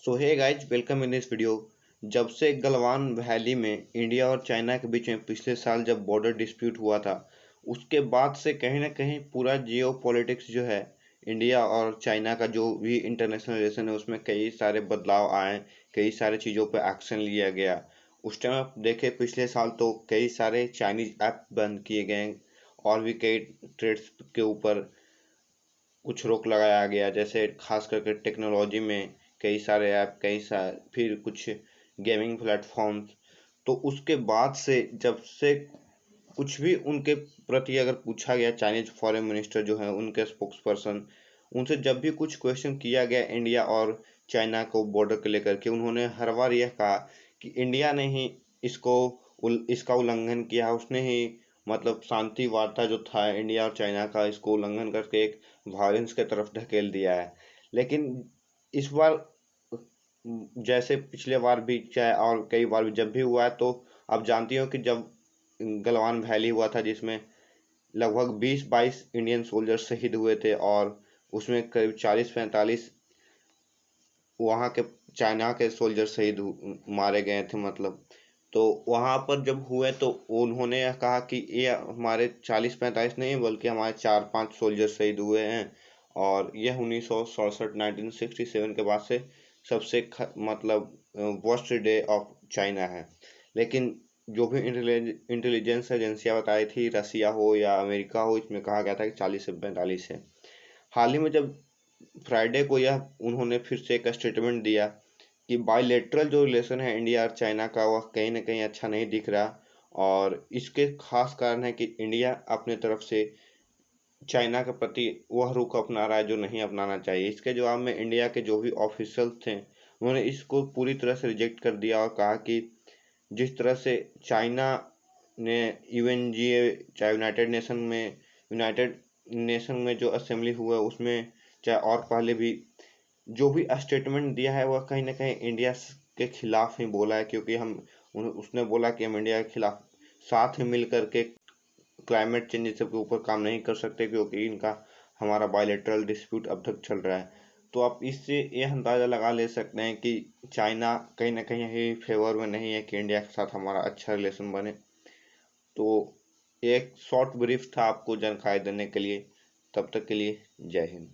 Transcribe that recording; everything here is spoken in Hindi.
So hey guys, welcome in this video. जब से गलवान वैली में इंडिया और चाइना के बीच में पिछले साल जब बॉर्डर डिस्प्यूट हुआ था, उसके बाद से कहीं ना कहीं पूरा जियो पॉलिटिक्स जो है, इंडिया और चाइना का जो भी इंटरनेशनल रिलेशन है उसमें कई सारे बदलाव आए। कई सारे चीज़ों पर एक्शन लिया गया। उस टाइम आप देखें, पिछले साल तो कई सारे चाइनीज ऐप बंद किए गए और भी कई ट्रेड्स के ऊपर कुछ रोक लगाया गया, जैसे खास करके टेक्नोलॉजी में कई सारे ऐप, कई सारे फिर कुछ गेमिंग प्लेटफॉर्म्स। तो उसके बाद से जब से कुछ भी उनके प्रति अगर पूछा गया, चाइनीज फॉरेन मिनिस्टर जो है उनके स्पोक्स पर्सन, उनसे जब भी कुछ क्वेश्चन किया गया इंडिया और चाइना को बॉर्डर को लेकर के, उन्होंने हर बार यह कहा कि इंडिया ने ही इसका उल्लंघन किया, उसने ही मतलब शांति वार्ता जो था इंडिया और चाइना का, इसको उल्लंघन करके एक वायलेंस की तरफ ढकेल दिया है। लेकिन इस बार जैसे पिछले बार भी चाहे और कई बार भी जब भी हुआ है, तो आप जानती हो कि जब गलवान वैली हुआ था जिसमें लगभग 20-22 इंडियन सोल्जर शहीद हुए थे और उसमें करीब 40-45 वहाँ के चाइना के सोल्जर मारे गए थे मतलब। तो वहाँ पर जब हुए तो उन्होंने यह कहा कि ये हमारे 40-45 नहीं बल्कि हमारे 4-5 सोल्जर शहीद हुए हैं, और यह 1967 के बाद से सबसे मतलब वर्स्ट डे ऑफ चाइना है। लेकिन जो भी इंटेलिजेंस एजेंसियां बताई थी, रसिया हो या अमेरिका हो, इसमें कहा गया था कि 40 से 45 है। हाल ही में जब फ्राइडे को यह उन्होंने फिर से एक स्टेटमेंट दिया कि बायलैटरल जो रिलेशन है इंडिया और चाइना का, वह कहीं ना कहीं अच्छा नहीं दिख रहा। और इसके खास कारण है कि इंडिया अपने तरफ से चाइना के प्रति वह रुख अपना रहा है जो नहीं अपनाना चाहिए। इसके जवाब में इंडिया के जो भी ऑफिशियल थे, उन्होंने इसको पूरी तरह से रिजेक्ट कर दिया और कहा कि जिस तरह से चाइना ने यूएनजीए, चाहे यूनाइटेड नेशन में जो असेंबली हुआ उसमें, चाहे और पहले भी जो भी स्टेटमेंट दिया है, वह कहीं ना कहीं इंडिया के खिलाफ ही बोला है। क्योंकि उसने बोला कि हम इंडिया के खिलाफ साथ में मिल करके क्लाइमेट चेंज के ऊपर काम नहीं कर सकते, क्योंकि इनका हमारा बायलैटरल डिस्प्यूट अब तक चल रहा है। तो आप इससे यह अंदाज़ा लगा ले सकते हैं कि चाइना कहीं ना कहीं फेवर में नहीं है कि इंडिया के साथ हमारा अच्छा रिलेशन बने। तो एक शॉर्ट ब्रीफ था आपको जानकारी देने के लिए। तब तक के लिए जय हिंद।